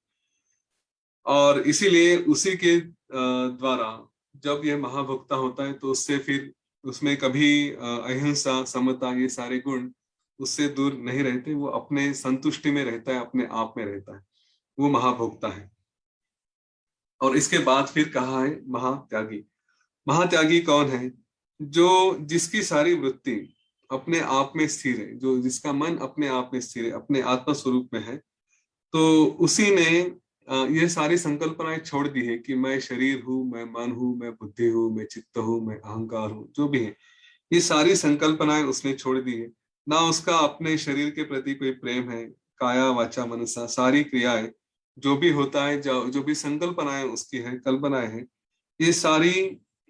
और इसीलिए उसी के द्वारा जब यह महाभोक्ता होता है तो उससे फिर उसमें कभी अहिंसा, समता, ये सारे गुण उससे दूर नहीं रहते, वो अपने संतुष्टि में रहता है, अपने आप में रहता है, वो महाभोक्ता है। और इसके बाद फिर कहा है महात्यागी। महात्यागी कौन है? जो जिसकी सारी वृत्ति अपने आप में स्थिर है, जो जिसका मन अपने आप में स्थिर है, अपने आत्म स्वरूप में है, तो उसी ने ये सारी संकल्पनाएं छोड़ दी है कि मैं शरीर हूँ, मैं मन हूँ, मैं बुद्धि हूँ, मैं चित्त हूँ, मैं अहंकार हूँ, जो भी है, ये सारी संकल्पनाएं उसने छोड़ दी है। ना उसका अपने शरीर के प्रति कोई प्रेम है, काया वाचा मनसा सारी क्रियाएं, जो भी होता है, जो भी संकल्पनाएं उसकी है, कल्पनाएं हैं, ये सारी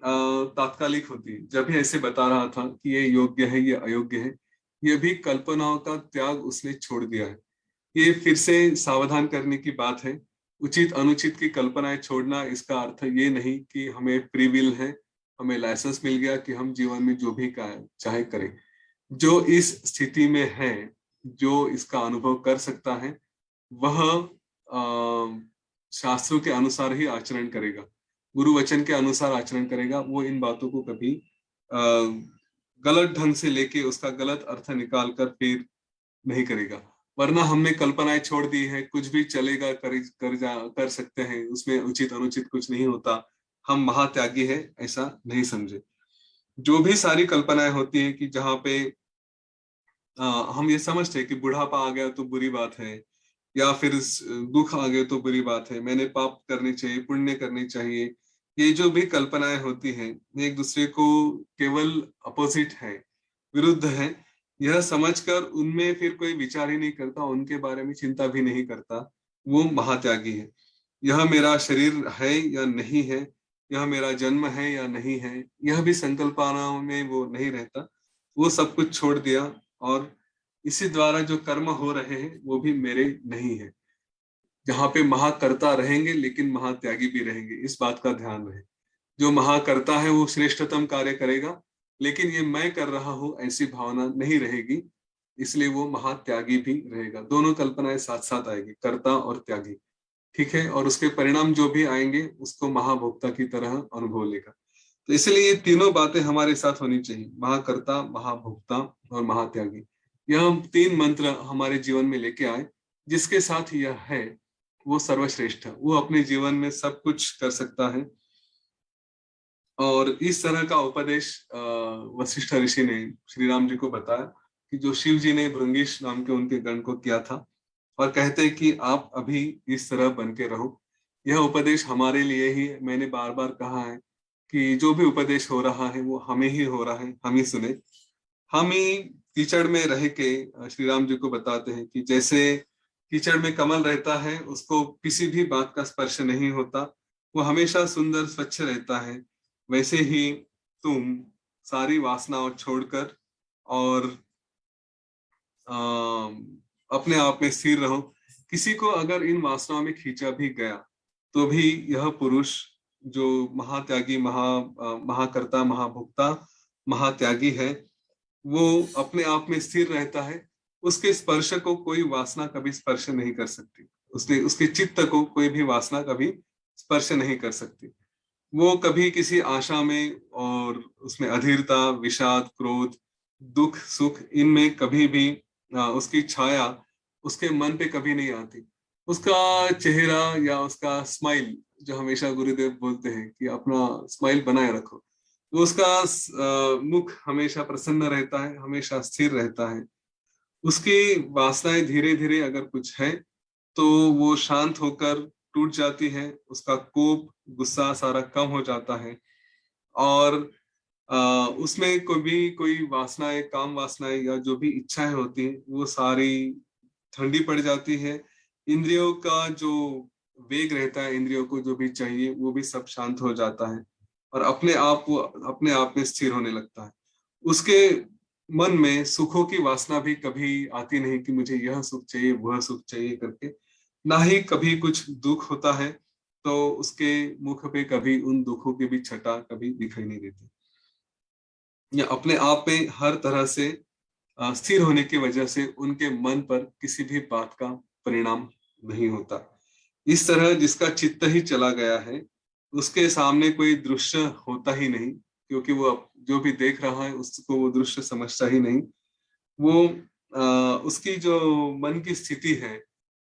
तात्कालिक होती है। जब भी ऐसे बता रहा था कि ये योग्य है, ये अयोग्य है, ये भी कल्पनाओं का त्याग उसने छोड़ दिया है। ये फिर से सावधान करने की बात है। उचित अनुचित की कल्पनाएं छोड़ना, इसका अर्थ ये नहीं कि हमें फ्री विल है, हमें लाइसेंस मिल गया कि हम जीवन में जो भी चाहे करें। जो इस स्थिति में है, जो इसका अनुभव कर सकता है, वह शास्त्रों के अनुसार ही आचरण करेगा, गुरु वचन के अनुसार आचरण करेगा। वो इन बातों को कभी गलत ढंग से लेके उसका गलत अर्थ निकाल कर फिर नहीं करेगा। वरना हमने कल्पनाएं छोड़ दी है, कुछ भी चलेगा, कर सकते हैं, उसमें उचित अनुचित कुछ नहीं होता, हम महात्यागी है, ऐसा नहीं समझे। जो भी सारी कल्पनाएं होती है कि जहाँ पे हम ये समझते हैं कि बुढ़ापा आ गया तो बुरी बात है, या फिर दुख आ गए तो बुरी बात है, मैंने पाप करने चाहिए, पुण्य करने चाहिए, ये जो भी कल्पनाएं होती हैं, ये एक दूसरे को केवल अपोजिट है, विरुद्ध है। यह समझकर उनमें फिर कोई विचार ही नहीं करता, उनके बारे में चिंता भी नहीं करता, वो महात्यागी है। यह मेरा शरीर है या नहीं है, यह मेरा जन्म है या नहीं है, यह भी संकल्पनाओं में वो नहीं रहता, वो सब कुछ छोड़ दिया। और इसी द्वारा जो कर्म हो रहे हैं वो भी मेरे नहीं है। जहाँ पे महाकर्ता रहेंगे लेकिन महात्यागी भी रहेंगे, इस बात का ध्यान रहे। जो महाकर्ता है वो श्रेष्ठतम कार्य करेगा, लेकिन ये मैं कर रहा हूं ऐसी भावना नहीं रहेगी, इसलिए वो महात्यागी भी रहेगा। दोनों कल्पनाएं साथ साथ आएगी, कर्ता और त्यागी, ठीक है। और उसके परिणाम जो भी आएंगे उसको महाभोक्ता की तरह अनुभव लेगा। तो इसलिए ये तीनों बातें हमारे साथ होनी चाहिए, महाकर्ता, महाभोक्ता और महात्यागी। यह तीन मंत्र हमारे जीवन में लेके आए, जिसके साथ यह है वो सर्वश्रेष्ठ है, वो अपने जीवन में सब कुछ कर सकता है। और इस तरह का उपदेश वशिष्ठ ऋषि ने श्री राम जी को बताया, कि जो शिव जी ने भृंगीश नाम के उनके गण को किया था, और कहते हैं कि आप अभी इस तरह बन के रहो। यह उपदेश हमारे लिए ही, मैंने बार बार कहा है कि जो भी उपदेश हो रहा है वो हमें ही हो रहा है, हम ही सुने। हम ही कीचड़ में रह के श्री राम जी को बताते हैं कि जैसे कीचड़ में कमल रहता है, उसको किसी भी बात का स्पर्श नहीं होता, वो हमेशा सुंदर स्वच्छ रहता है, वैसे ही तुम सारी वासनाओं छोड़कर और अपने आप में स्थिर रहो। किसी को अगर इन वासनाओं में खींचा भी गया तो भी यह पुरुष जो महात्यागी, महाकर्ता, महाभोक्ता, महात्यागी है, वो अपने आप में स्थिर रहता है। उसके स्पर्श को कोई वासना कभी स्पर्श नहीं कर सकती, उसके चित्त को कोई भी वासना कभी स्पर्श नहीं कर सकती। वो कभी किसी आशा में और उसमें अधीरता, विषाद, क्रोध, दुख, सुख, इनमें कभी भी उसकी छाया उसके मन पे कभी नहीं आती। उसका चेहरा या उसका स्माइल जो हमेशा गुरुदेव बोलते हैं कि अपना स्माइल बनाए रखो, तो उसका मुख हमेशा प्रसन्न रहता है, हमेशा स्थिर रहता है। उसकी वासनाएं धीरे धीरे अगर कुछ है तो वो शांत होकर टूट जाती है, उसका कोप गुस्सा सारा कम हो जाता है, और उसमें कोई वासनाएं, काम वासनाएं या जो भी इच्छाएं होती हैं वो सारी ठंडी पड़ जाती है। इंद्रियों का जो वेग रहता है, इंद्रियों को जो भी चाहिए वो भी सब शांत हो जाता है, और वो अपने आप में स्थिर होने लगता है। उसके मन में सुखों की वासना भी कभी आती नहीं कि मुझे यह सुख चाहिए, वह सुख चाहिए करके। ना ही कभी कुछ दुख होता है तो उसके मुख पे कभी उन दुखों की भी छटा कभी दिखाई नहीं देती। या अपने आप में हर तरह से स्थिर होने की वजह से उनके मन पर किसी भी बात का परिणाम नहीं होता। इस तरह जिसका चित्त ही चला गया है, उसके सामने कोई दृश्य होता ही नहीं, क्योंकि वो जो भी देख रहा है उसको वो दृश्य समझता ही नहीं। वो उसकी जो मन की स्थिति है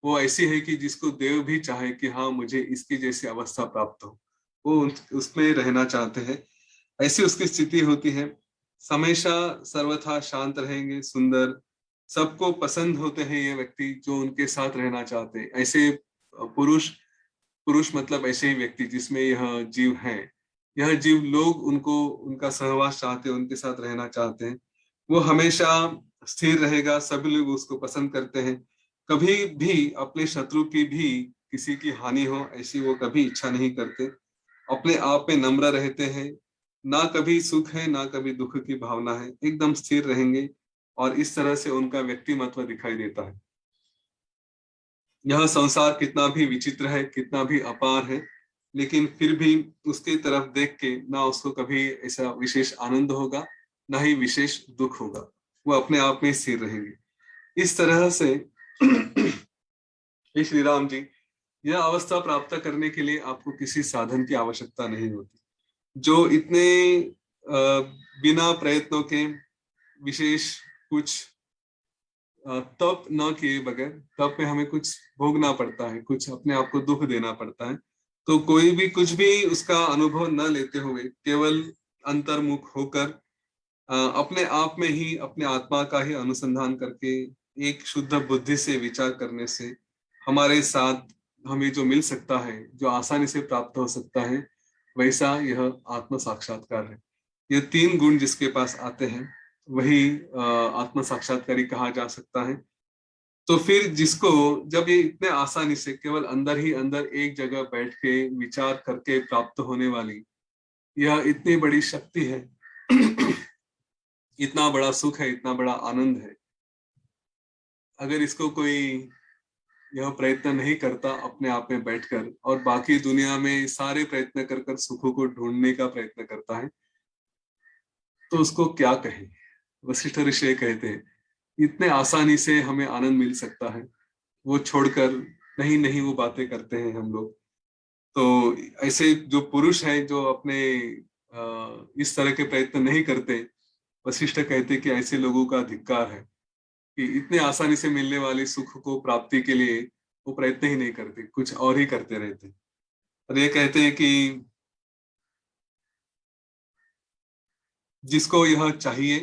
वो ऐसी है कि जिसको देव भी चाहे कि हाँ मुझे इसकी जैसी अवस्था प्राप्त हो, वो उसमें रहना चाहते हैं। ऐसी उसकी स्थिति होती है। हमेशा सर्वथा शांत रहेंगे, सुंदर, सबको पसंद होते हैं ये व्यक्ति जो उनके साथ रहना चाहते हैं। ऐसे पुरुष पुरुष मतलब ऐसे ही व्यक्ति जिसमें यह जीव है, यह जीव लोग उनको उनका सहवास चाहते हैं, उनके साथ रहना चाहते हैं। वो हमेशा स्थिर रहेगा, सभी लोग उसको पसंद करते हैं। कभी भी अपने शत्रु की भी किसी की हानि हो ऐसी वो कभी इच्छा नहीं करते। अपने आप में नम्र रहते हैं, ना कभी सुख है ना कभी दुख की भावना है, एकदम स्थिर रहेंगे, और इस तरह से उनका व्यक्तिमत्व दिखाई देता है। यह संसार कितना भी विचित्र है, कितना भी अपार है, लेकिन फिर भी उसके तरफ देख के ना उसको कभी ऐसा विशेष आनंद होगा, ना ही विशेष दुख होगा। वो अपने आप में स्थिर रहेंगे। इस तरह से हे श्री राम जी, यह अवस्था प्राप्त करने के लिए आपको किसी साधन की आवश्यकता नहीं होती। जो इतने बिना प्रयत्नों के विशेष कुछ तप न किए बगैर, तप में हमें कुछ भोगना पड़ता है, कुछ अपने आप को दुख देना पड़ता है, तो कोई भी कुछ भी उसका अनुभव न लेते हुए केवल अंतर्मुख होकर अपने आप में ही अपने आत्मा का ही अनुसंधान करके एक शुद्ध बुद्धि से विचार करने से हमारे साथ हमें जो मिल सकता है, जो आसानी से प्राप्त हो सकता है, वैसा यह आत्म साक्षात्कार है। ये तीन गुण जिसके पास आते हैं वही आत्म साक्षात्कारी कहा जा सकता है। तो फिर जिसको जब ये इतने आसानी से केवल अंदर ही अंदर एक जगह बैठ के विचार करके प्राप्त होने वाली यह इतनी बड़ी शक्ति है, इतना बड़ा सुख है, इतना बड़ा आनंद है, अगर इसको कोई यह प्रयत्न नहीं करता अपने आप में बैठकर और बाकी दुनिया में सारे प्रयत्न कर कर सुखों को ढूंढने का प्रयत्न करता है, तो उसको क्या कहें। वशिष्ठ ऋषि कहते हैं इतने आसानी से हमें आनंद मिल सकता है, वो छोड़कर नहीं नहीं वो बातें करते हैं हम लोग। तो ऐसे जो पुरुष हैं जो अपने इस तरह के प्रयत्न नहीं करते, वशिष्ठ कहते कि ऐसे लोगों का धिक्कार है कि इतने आसानी से मिलने वाले सुख को प्राप्ति के लिए वो प्रयत्न ही नहीं करते, कुछ और ही करते रहते। और ये कहते हैं कि जिसको यह चाहिए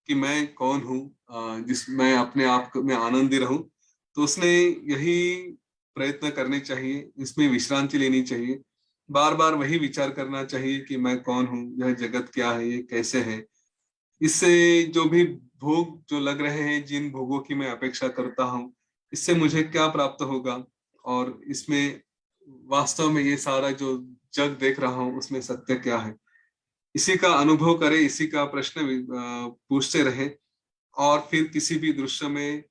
कि मैं कौन हूँ, जिस मैं अपने आप में आनंदी रहूं, तो उसने यही प्रयत्न करने चाहिए, इसमें विश्रांति लेनी चाहिए, बार बार वही विचार करना चाहिए कि मैं कौन हूँ, यह जगत क्या है, ये कैसे है। इससे जो भी भोग जो लग रहे हैं, जिन भोगों की मैं अपेक्षा करता हूँ, इससे मुझे क्या प्राप्त होगा, और इसमें वास्तव में ये सारा जो जग देख रहा हूँ उसमें सत्य क्या है, इसी का अनुभव करें, इसी का प्रश्न पूछते रहे, और फिर किसी भी दृश्य में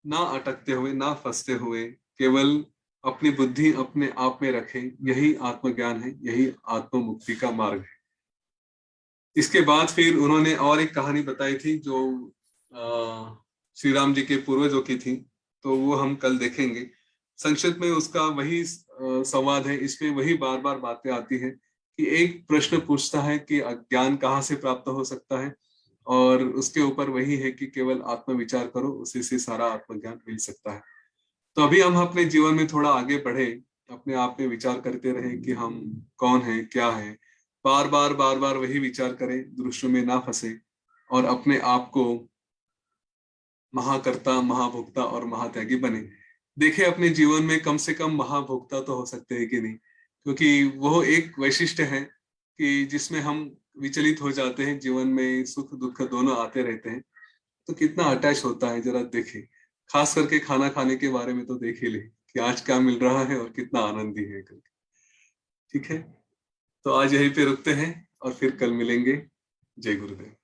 ना अटकते हुए, ना फंसते हुए, केवल अपनी बुद्धि अपने आप में रखें। यही आत्मज्ञान है, यही आत्म मुक्ति का मार्ग है। इसके बाद फिर उन्होंने और एक कहानी बताई थी जो श्री राम जी के पूर्वजों की थी, तो वो हम कल देखेंगे। संक्षिप्त में उसका वही संवाद है, इसमें वही बार बार बातें आती है कि एक प्रश्न पूछता है कि ज्ञान कहाँ से प्राप्त हो सकता है, और उसके ऊपर वही है कि केवल आत्मविचार करो, उसी से सारा आत्मज्ञान मिल सकता है। तो अभी हम अपने जीवन में थोड़ा आगे बढ़े अपने आप में विचार करते रहें कि हम कौन है, क्या है। बार बार वही विचार करें, दृश्यों में ना फंसे, और अपने आप को महाकर्ता, महाभोक्ता और महात्यागी बने। देखे अपने जीवन में कम से कम महाभोक्ता तो हो सकते हैं कि नहीं, क्योंकि वो एक वैशिष्ट्य है कि जिसमें हम विचलित हो जाते हैं, जीवन में सुख दुख दोनों आते रहते हैं। तो कितना अटैच होता है जरा देखे, खास करके खाना खाने के बारे में तो देख ही ले कि आज क्या मिल रहा है और कितना आनंदी है करके। ठीक है, तो आज यहीं पे रुकते हैं और फिर कल मिलेंगे। जय गुरुदेव।